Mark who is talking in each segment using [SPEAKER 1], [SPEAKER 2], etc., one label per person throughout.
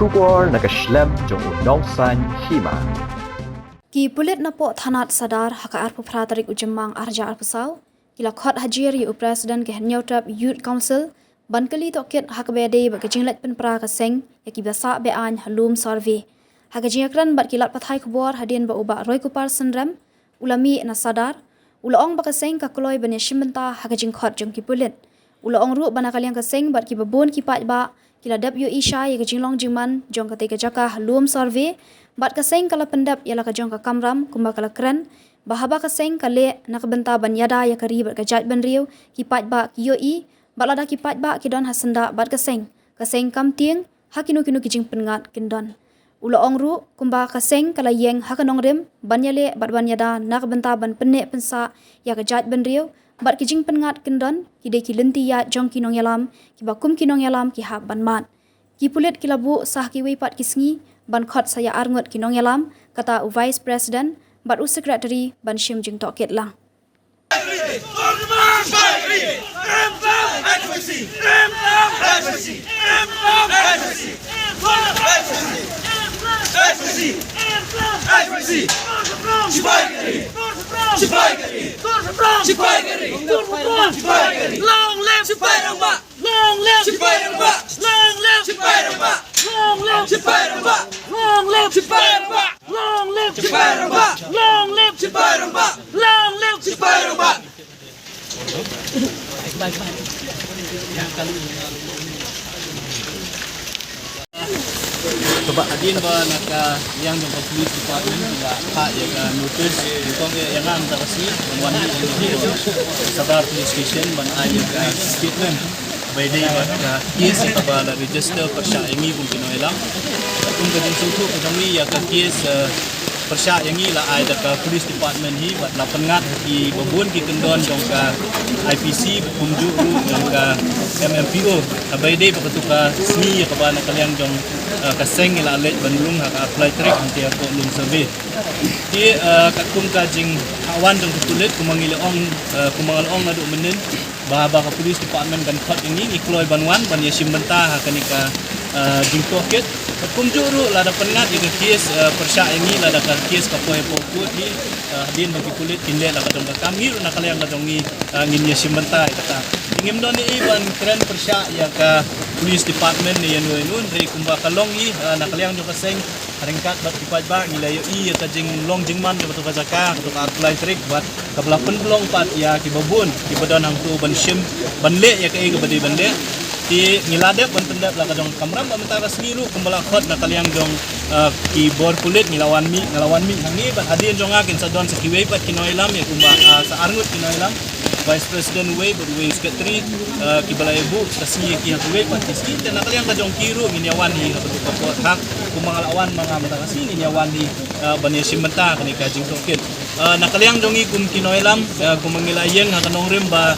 [SPEAKER 1] Shubor nakaslem jong unong san hima.
[SPEAKER 2] Ki pulit na po thanat sadar haka arpu pratarik ujemang arja arpusau. Kila khot hajir yu presiden ke henyotrap youth council. Ban kali tokit haka bede bak jinglat penpra ka seng yaki basa be an halum survey. Haka jingakran bat kilat pathai kubor hadin ba uba roy kupar senrem. Ulami na sadar. Ulaong baka seng ka kuloy banya shimbenta haka jingkhot jong ki pulit. Ulaong ru bana kaliang ka seng bat ki babon ki pat ba. Kila dap yu isha yaka jinglong jingman jong ka teka jaka halum survey. Bat kaseng kala pendap ialah ka jong ka kamram kumba kala keren bahaba kaseng kale nak benta ban yada ya kari bat ka jat ban riu ki pat ba ki yo i bat lada ki pat ba ki don hasenda bat kaseng kam tieng hakinu kinu kijing pengat kindon ula ongru kumba kaseng kala yeng hakanong rem ban yale bat ban yada nak benta ban penne pensa ya ka jat ban riu bat kijing pengat kindon ki de ki lenti ya jong kinong yalam ki bakum kinong yalam ki hab ban mat ki pulit kilabu sah ki wei pat kisngi ban khot saya arngot kinong yalam kata vice president bat secretary ban shim jing tokit lang
[SPEAKER 3] Long live Spider-Man! Long live Spider-Man! Long live Spider-Man! Long live Spider-Man! Long live Spider-Man! Long live Spider-Man! Long live Spider-Man! Long live Spider-Man!
[SPEAKER 4] Sebab adin ba naka yang jong police department bila hak ya notice kong yang ang takasi wan ni sadar police station ban ayo ka statement by day ba ka case ka ba la register persya ini pun kinoilang kung kadin suku kami ya ka case persya yang ni la ai ka police department hi bat la pengat ki babun ki kendon jong ka IPC punju jong ka MMPO by day pa ka sni ka ba na kalyang jong kaseng ila alet banlung hak apply trick anti ako lung survey di kakum kajing awan jong kulit kumangalong adu menen bahaba ka police department kan khot ini ikloy banwan ban yesim benta hakanika jingtoket kumjuru lada pengat ika kes persya ini lada ka kes ka poe pokut di hadin bagi kulit kinle la kadong kami na kalayang kadong ngin yesim benta kata ingim don ni iban keren persya ya ka police department ni yanu rei kumba kalong i nakalyang jo kaseng haringkat bat kipat ba ngilayo i ka jing long jingman jo batu kajaka to ka apply trick bat kabla penlong pat ya kibabun kibadon hang tu ban shim banle ya ka i ka badi banle ti ngiladep ban tendap la kadong kamram mentara semilu kumbala khot nakalyang jong keyboard kulit ngelawan mi hangi bat hadin jong akin sadon sakiwei pat kinoilam ya kumba sa arngut kinoilam Vice President Wei berwei sekretari kibala ibu kasih ki hakuwe patisi dan nakaliang kajong kiru nginyawan ni betul hak kumangalawan mga matakasi nginyawan ni banya simenta kani kajing tokit nakaliang jongi kum kinoilam kumangilayeng hakanong rimba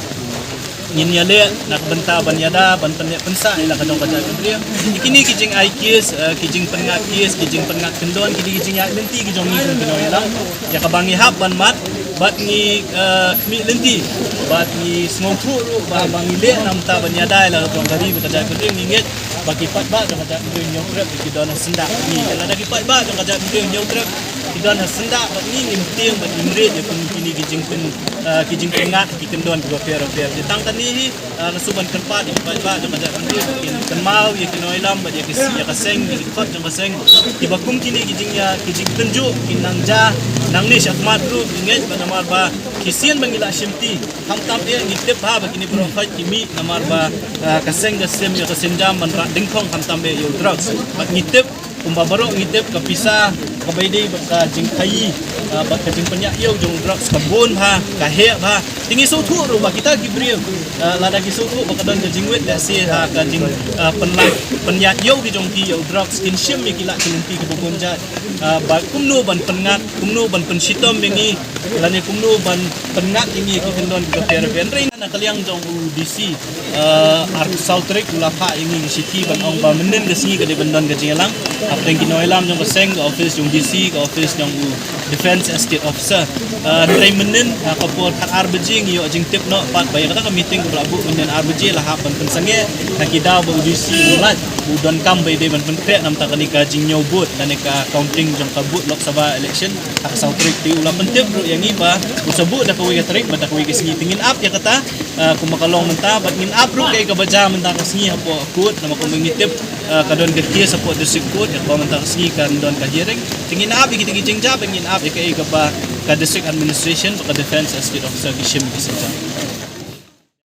[SPEAKER 4] nginyale nakbenta banyada bantannya pensa ila kadong kaja kendria ikini kijing aikis kijing pengat kis kijing pengat kendon kijing ya lenti kijong ni kinoilam ya kabangi hab ban mat bat ni mi lenti bat ni smoku ba bangile namta banyada ila kadong kali kaja kendria nginget bagi pat ba kadong kaja kendria nyogrep kidon sendak ni ila dagi pat ba kadong kaja kendria nyogrep kidon sendak bat ni nimting bat imre je kini kijing pengat kikendon go fair tang tani nasuban kenpat di pat ba kadong kaja kendria kenmal ye kinoilam ba ye kisi ya kaseng di khot jong kaseng tibakum kini kijing tenju kinangja nangni syakmat ru inget ba namar ba kisian bangila shimti hamtam dia ngitip ha begini bronkhai kimi namar ba kaseng gasem ya kasenjam manra dingkong hamtam be yo drugs ba ngitip kumbabaro ngitip kapisa kabaide ba jingkai ba kajing penyak yo jong drugs kabon ha kahe ha tingi sutu ru ba kita gibriu lada gi sutu ba kadon jingwet da si ha kajing penyak yo di jong ki yo drugs kin shim mi kila kelenti ke bobonja ba kumno ban pengat kumno ban pensitom bengi lani kumno ban pengat ini kitendon ke terapian rein na kaliang jong DC Southrick ulapa ini city ban ong ba menen gesni ke de bendon ke jingalang apeng kinoilam jong keseng ke office jong DC ke office jong defense defense estate officer Dray menen kapor kat arbajing yo jing tip no pat bay kata ka meeting belabu menen arbajing lah hapan pensange nakida ba udisi mulat udon kam bay de ban pentre nam ta kanika jing nyobut dan ka counting jang kabut lok sabah election ak sautrik ti ulam pentip bro yang iba usabut da kawi katrik bada kawi kisngi tingin up ya kata kumakalong menta bat ngin up bro kay kabaja menta kasngi hapo akut nama ko mengitip kadon getia support district court ya ko menta kasngi kan don ka hearing tingin up giti gijing jab ngin up ya kay ka ba ka district administration ka defense estate officer gishim gisenja